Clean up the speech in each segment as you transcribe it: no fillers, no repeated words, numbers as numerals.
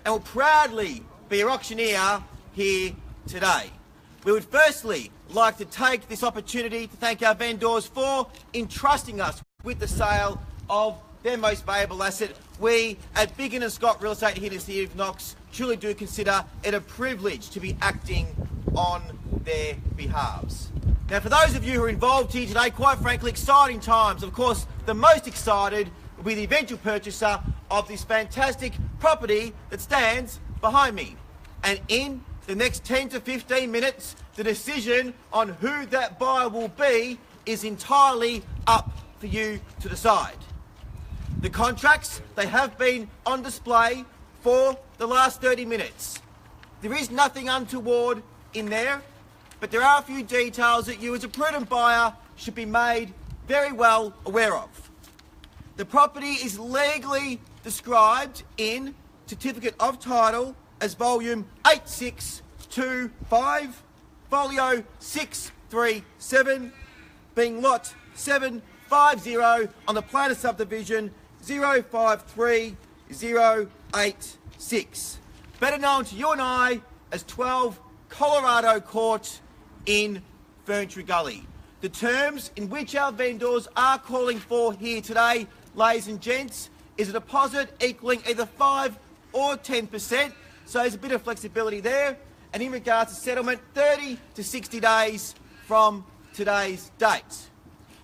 and will proudly be your auctioneer here today. We would firstly like to take this opportunity to thank our vendors for entrusting us with the sale of their most valuable asset. We at Biggin & Scott Real Estate here in the City of Knox truly do consider it a privilege to be acting on their behalves. Now, for those of you who are involved here today, quite frankly, exciting times. Of course, the most excited will be the eventual purchaser of this fantastic property that stands behind me. And in the next 10 to 15 minutes, the decision on who that buyer will be is entirely up for you to decide. The contracts, they have been on display for the last 30 minutes. There is nothing untoward in there, but there are a few details that you as a prudent buyer should be made very well aware of. The property is legally described in Certificate of Title as volume 8625, folio 637, being lot 750 on the plan of subdivision 053086, better known to you and I as 12 Colorado Court in Ferntree Gully. The terms in which our vendors are calling for here today, ladies and gents, is a deposit equaling either 5 or 10%, so there's a bit of flexibility there, and in regards to settlement, 30 to 60 days from today's date.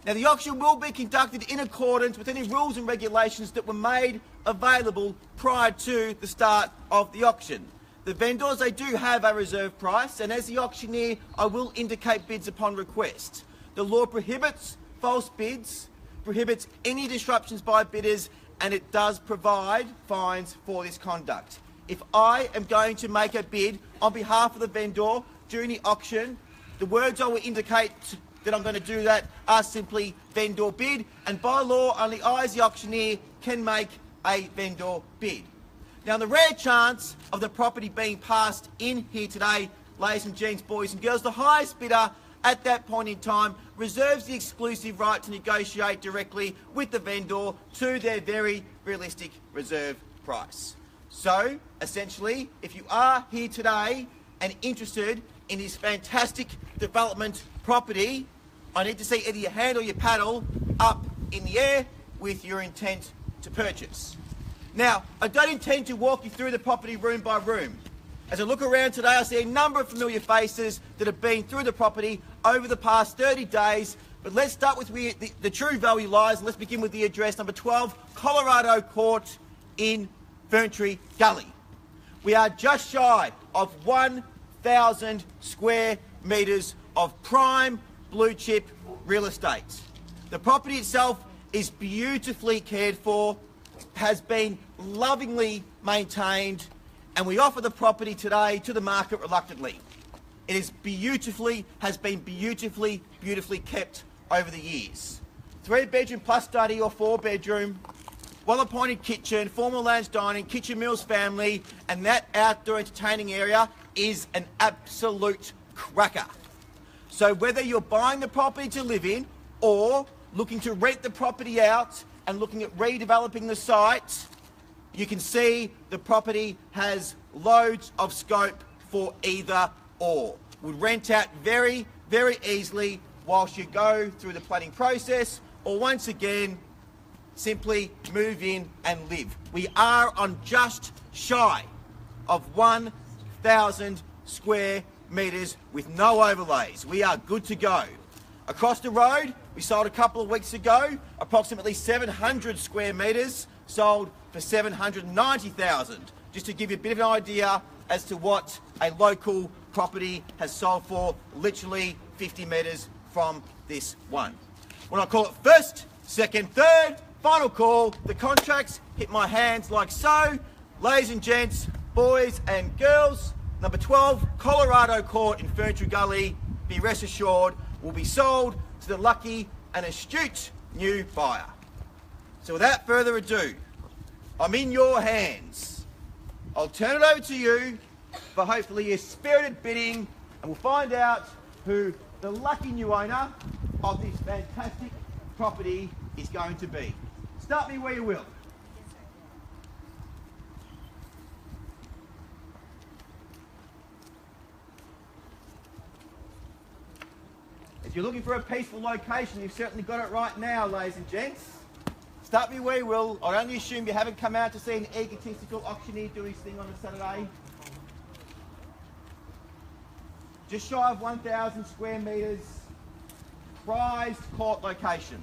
Now, the auction will be conducted in accordance with any rules and regulations that were made available prior to the start of the auction. The vendors, they do have a reserve price, and as the auctioneer, I will indicate bids upon request. The law prohibits false bids, prohibits any disruptions by bidders, and it does provide fines for this conduct. If I am going to make a bid on behalf of the vendor during the auction, the words I will indicate that I'm going to do that are simply vendor bid, and by law only I as the auctioneer can make a vendor bid. Now, in the rare chance of the property being passed in here today, ladies and gents, boys and girls, the highest bidder at that point in time reserves the exclusive right to negotiate directly with the vendor to their very realistic reserve price. So, essentially, if you are here today and interested in this fantastic development property, I need to see either your hand or your paddle up in the air with your intent to purchase. Now, I don't intend to walk you through the property room by room. As I look around today, I see a number of familiar faces that have been through the property over the past 30 days, but let's start with where the true value lies, and let's begin with the address, number 12, Colorado Court in Ferntree Gully. We are just shy of 1,000 square metres of prime blue chip real estate. The property itself is beautifully cared for, has been lovingly maintained, and we offer the property today to the market reluctantly. It is has been beautifully kept over the years. 3-bedroom plus study or 4-bedroom, well-appointed kitchen, formal lounge dining, kitchen meals family, and that outdoor entertaining area is an absolute cracker. So whether you're buying the property to live in or looking to rent the property out and looking at redeveloping the site, you can see the property has loads of scope for either or. Would rent out very easily whilst you go through the planning process, or once again, simply move in and live. We are on just shy of 1,000 square metres with no overlays. We are good to go. Across the road, we sold a couple of weeks ago, approximately 700 square metres, sold for $790,000. Just to give you a bit of an idea as to what a local property has sold for, literally 50 metres from this one. When I call it first, second, third, final call, the contracts hit my hands like so. Ladies and gents, boys and girls, number 12, Colorado Court in Ferntree Gully, be rest assured, will be sold to the lucky and astute new buyer. So without further ado, I'm in your hands. I'll turn it over to you for hopefully a spirited bidding, and we'll find out who the lucky new owner of this fantastic property is going to be. Start me where you will. you're looking for a peaceful location, you've certainly got it right now, ladies and gents. Start me where you will. I only assume you haven't come out to see an egotistical auctioneer do his thing on a Saturday. Just shy of 1,000 square metres, prized court location.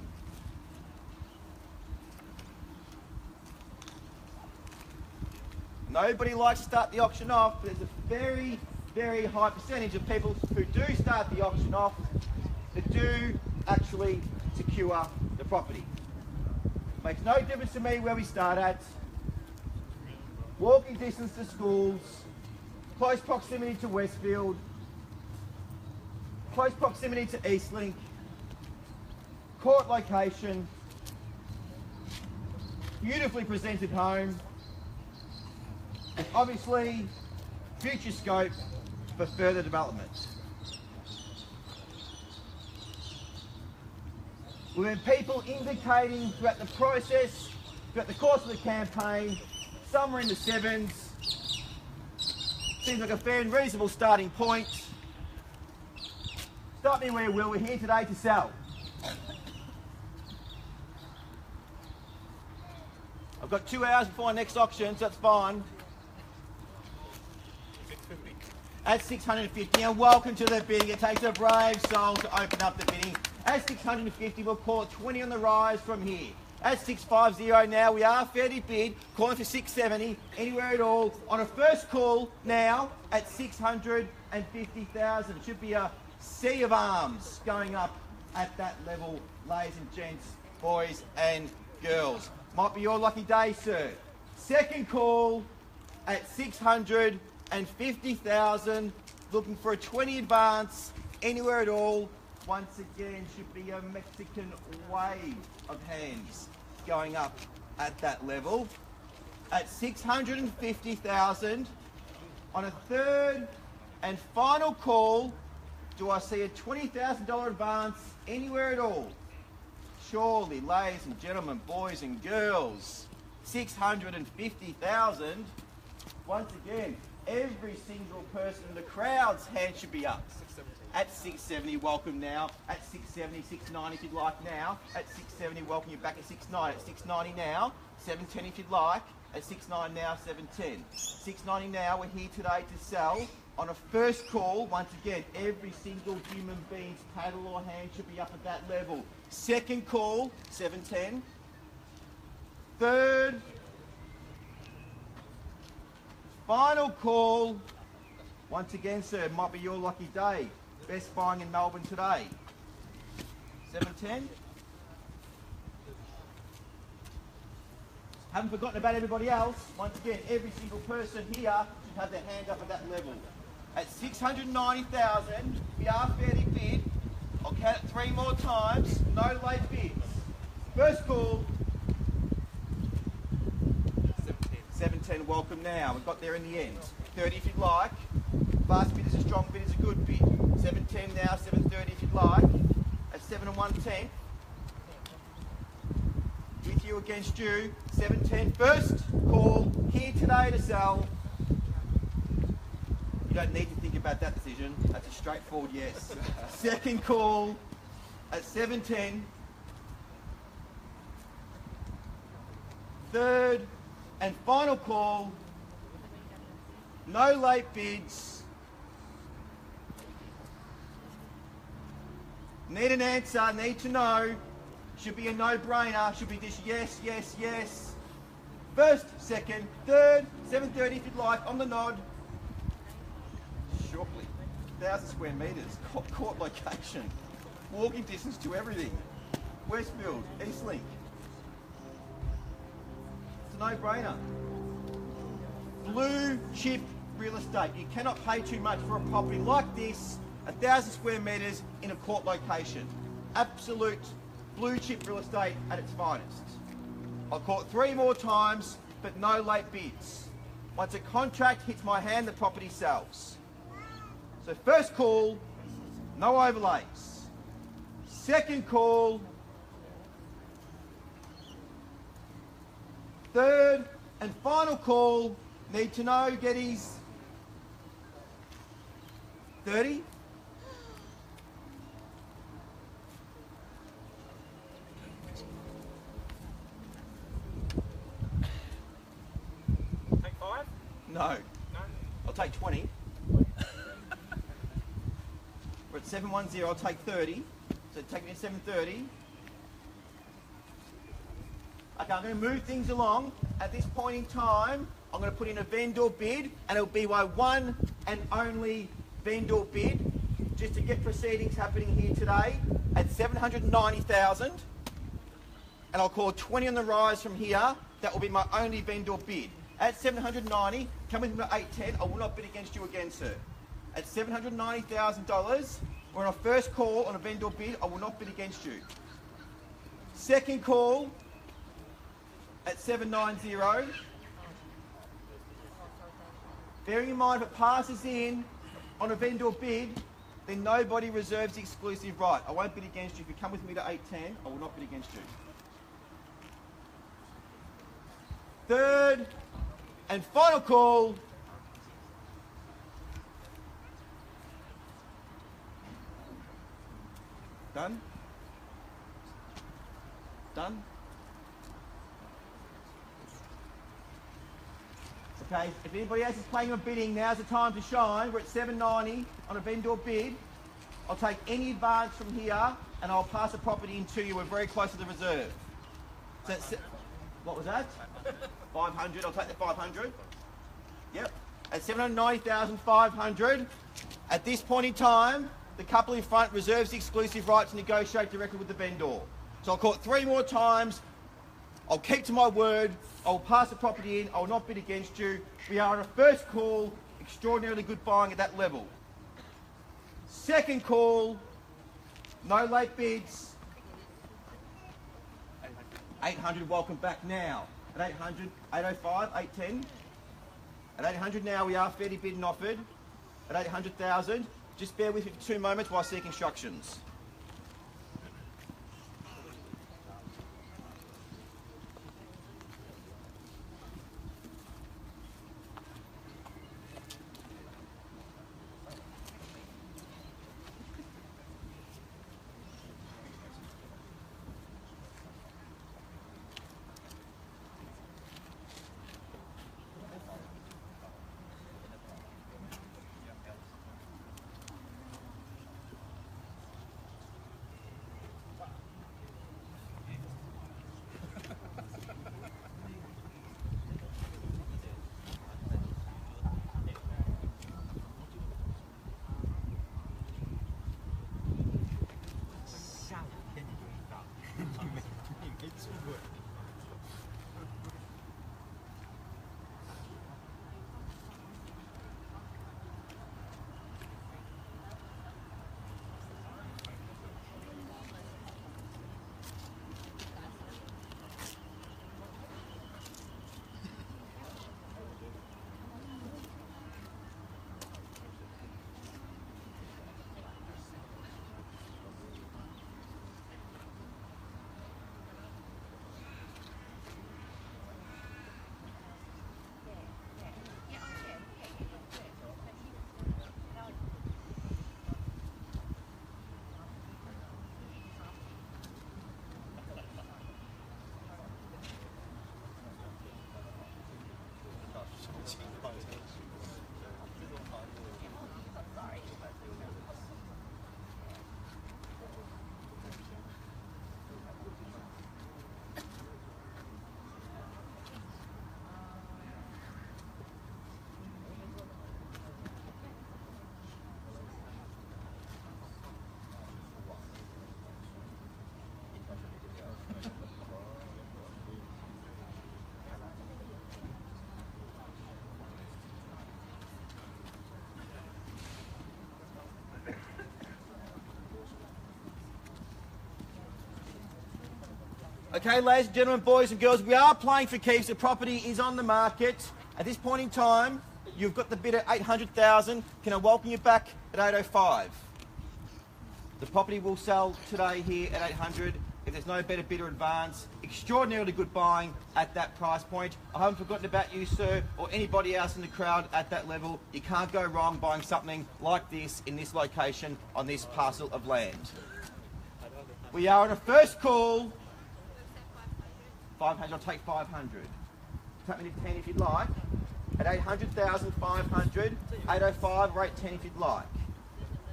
Nobody likes to start the auction off, but there's a very, very high percentage of people who do start the auction off that do actually secure the property. Makes no difference to me where we start at. Walking distance to schools, close proximity to Westfield, close proximity to Eastlink, court location, beautifully presented home, and obviously future scope for further development. We've had people indicating throughout the process, throughout the course of the campaign, somewhere in the sevens. Seems like a fair and reasonable starting point. Start me where you will, we're here today to sell. I've got 2 hours before our next auction, so that's fine. At 650, and welcome to the bidding. It takes a brave soul to open up the bidding. At 650, we'll call it 20 on the rise from here. At 650 now, we are fair to bid, calling for 670, anywhere at all. On a first call now, at 650,000. Should be a sea of arms going up at that level, ladies and gents, boys and girls. Might be your lucky day, sir. Second call at 650,000, looking for a 20 advance, anywhere at all. Once again, should be a Mexican wave of hands going up at that level. At 650,000, on a third and final call, do I see a $20,000 advance anywhere at all? Surely, ladies and gentlemen, boys and girls, 650,000. Once again, every single person in the crowd's hand should be up. At 670, welcome now. At 670, 690 if you'd like now. At 670, welcome you back at 690. At 690 now, 710 if you'd like. At 690 now, 710. 690 now, we're here today to sell. On a first call, once again, every single human being's paddle or hand should be up at that level. Second call, 710. Third, final call. Once again, sir, might be your lucky day. Best buying in Melbourne today. 710. Haven't forgotten about everybody else. Once again, every single person here should have their hand up at that level. At 690,000, we are fair to bid. I'll count it 3 more times. No late bids. First call. 710, welcome now. We got there in the end. 30 if you'd like. Fast bid is a strong bid, is a good bid. 710 now, 730 if you'd like. At 7 and 1/10. With you against you, 710. First call, here today to sell. You don't need to think about that decision. That's a straightforward yes. Second call at 710. Third and final call. No late bids. Need an answer, need to know. Should be a no-brainer, should be just yes, yes, yes. First, second, third, 730 if you'd like, on the nod. Shortly, 1,000 square metres, court location, walking distance to everything. Westfield, Eastlink. It's a no-brainer. Blue chip real estate. You cannot pay too much for a property like this, 1,000 square metres in a court location. Absolute blue chip real estate at its finest. I'll call it 3 more times, but no late bids. Once a contract hits my hand, the property sells. So first call, no overlays. Second call, third and final call, need to know, Geddies. 30. No. I'll take 20. We're at 710, I'll take 30. So take me to 730. Okay, I'm going to move things along. At this point in time, I'm going to put in a vendor bid, and it'll be my one and only vendor bid, just to get proceedings happening here today at 790,000. And I'll call 20 on the rise from here. That will be my only vendor bid. At 790, come with me to 810. I will not bid against you again, sir. At $790,000, we're on our first call on a vendor bid. I will not bid against you. Second call at 790. Bearing in mind, if it passes in on a vendor bid, then nobody reserves the exclusive right. I won't bid against you. If you come with me to 810, I will not bid against you. Third and final call. Done? Done? Okay, if anybody else is planning on bidding, now's the time to shine. We're at 790 on a vendor bid. I'll take any advance from here and I'll pass the property in to you. We're very close to the reserve. So what was that? 500, I'll take the 500. Yep, at 790,500. At this point in time, the couple in front reserves the exclusive right to negotiate directly with the vendor. So I'll call it 3 more times. I'll keep to my word. I'll pass the property in. I will not bid against you. We are on a first call, extraordinarily good buying at that level. Second call, no late bids. 800, welcome back now. At 800, 805, 810. At 800 now, we are fairly bid and offered. At 800,000, just bear with me for 2 moments while I seek instructions. Okay, ladies and gentlemen, boys and girls, we are playing for keeps. The property is on the market. At this point in time, you've got the bid at 800,000. Can I welcome you back at 805? The property will sell today here at 800. If there's no better bid or advance, extraordinarily good buying at that price point. I haven't forgotten about you, sir, or anybody else in the crowd at that level. You can't go wrong buying something like this in this location on this parcel of land. We are on a first call. 500, I'll take 500. Take me to 10 if you'd like. At At 800,500, 805 or 810 if you'd like.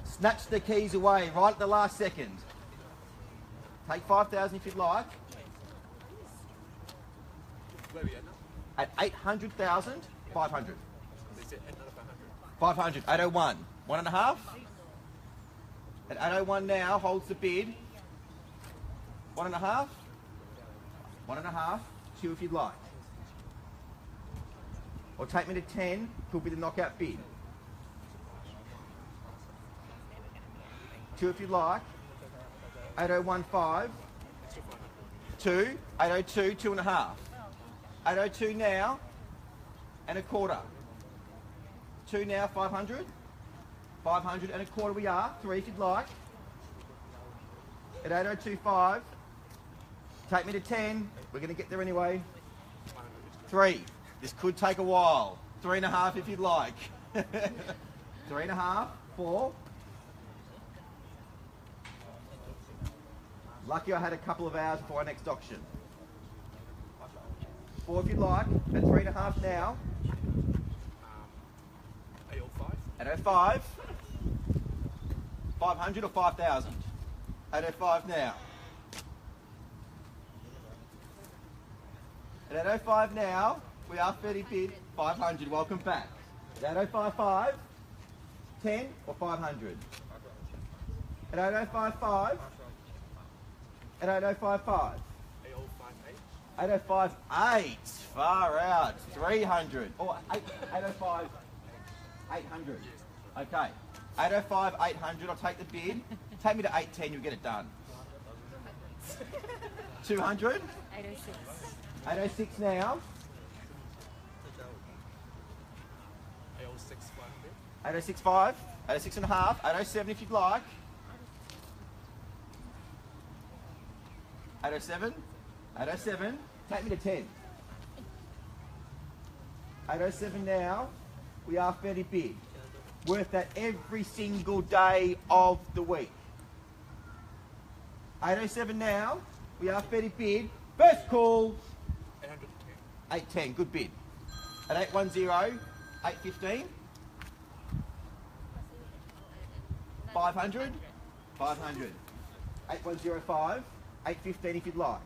Snatch the keys away right at the last second. Take 5,000 if you'd like. At 800,000, 500. 500, 801. 1.5. At 801 now, holds the bid. 1.5. 1.5. 2 if you'd like. Or take me to 10, could be the knockout bid. 2 if you'd like. 8015. 2. 802, 2.5. 802 now, and 1/4. 2 now, 500. 500 and 1/4 we are. 3 if you'd like. At 8025, take me to 10. We're going to get there anyway. 3. This could take a while. 3.5 if you'd like. 3.5. 4. Lucky I had a couple of hours before our next auction. 4 if you'd like. At 3.5 now. 805. 500 or 5,000. 805 now. At 805 now, we are 30 bid, 500. Welcome back. At 8055, 10 or 500. At 8055. At 8055. 8058. Far out. 300. Or 805. 800. Okay. 805, 800. I'll take the bid. Take me to 810. You'll get it done. 200. 806. 806 now. 806.5. 806.5. 807 if you'd like. 807. 807. Take me to 10. 807 now. We are 30 bid. Worth that every single day of the week. 807 now. We are 30 bid. First call. 810. Good bid. At 810, 815. 500. 500. 8105. 815 if you'd like.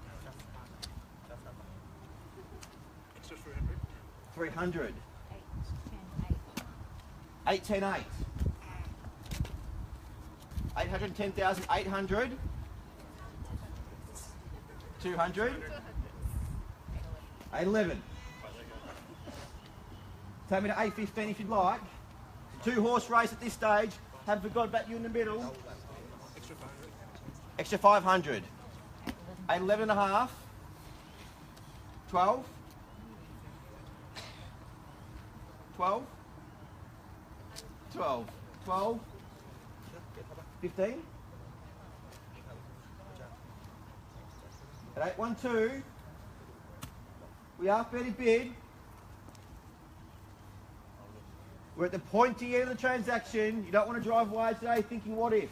300. 810, 810,800. 200. 811. Take me to 815 if you'd like. 2-horse race at this stage. Haven't forgot about you in the middle. Extra 500. 811.5. 12. 12. 12. 12. 15. At 812, we are 30 bid. We're at the pointy end of the transaction. You don't want to drive wide today thinking, what if?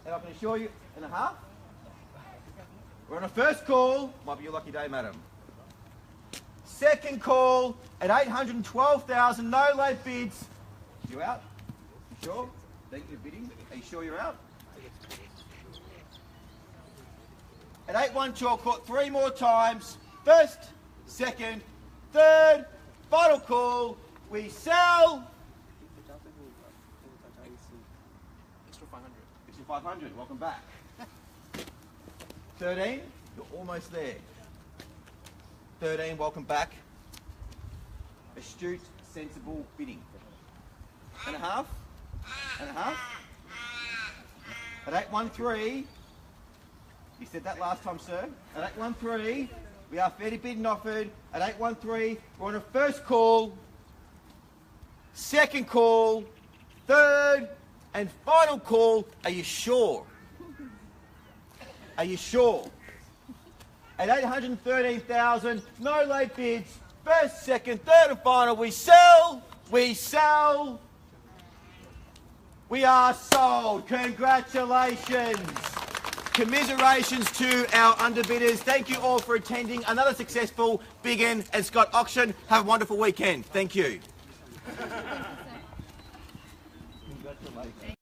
And I can assure you, 1.5. We're on a first call. Might be your lucky day, madam. Second call at 812,000. No late bids. You out? You sure? Thank you for bidding. Are you sure you're out? At 812, I'll call it 3 more times. First, second, third, final call. We sell. Extra 500. Extra 500. Welcome back. 13. You're almost there. 13. Welcome back. Astute, sensible bidding. 1.5. 1.5. At 813. You said that last time, sir. At 813, we are 30 bid and offered. At 813, we're on a first call, second call, third, and final call. Are you sure? Are you sure? At 813,000, no late bids. First, second, third, and final. We sell. We sell. We are sold. Congratulations. Commiserations to our underbidders. Thank you all for attending another successful Big N and Scott auction. Have a wonderful weekend. Thank you. Congratulations.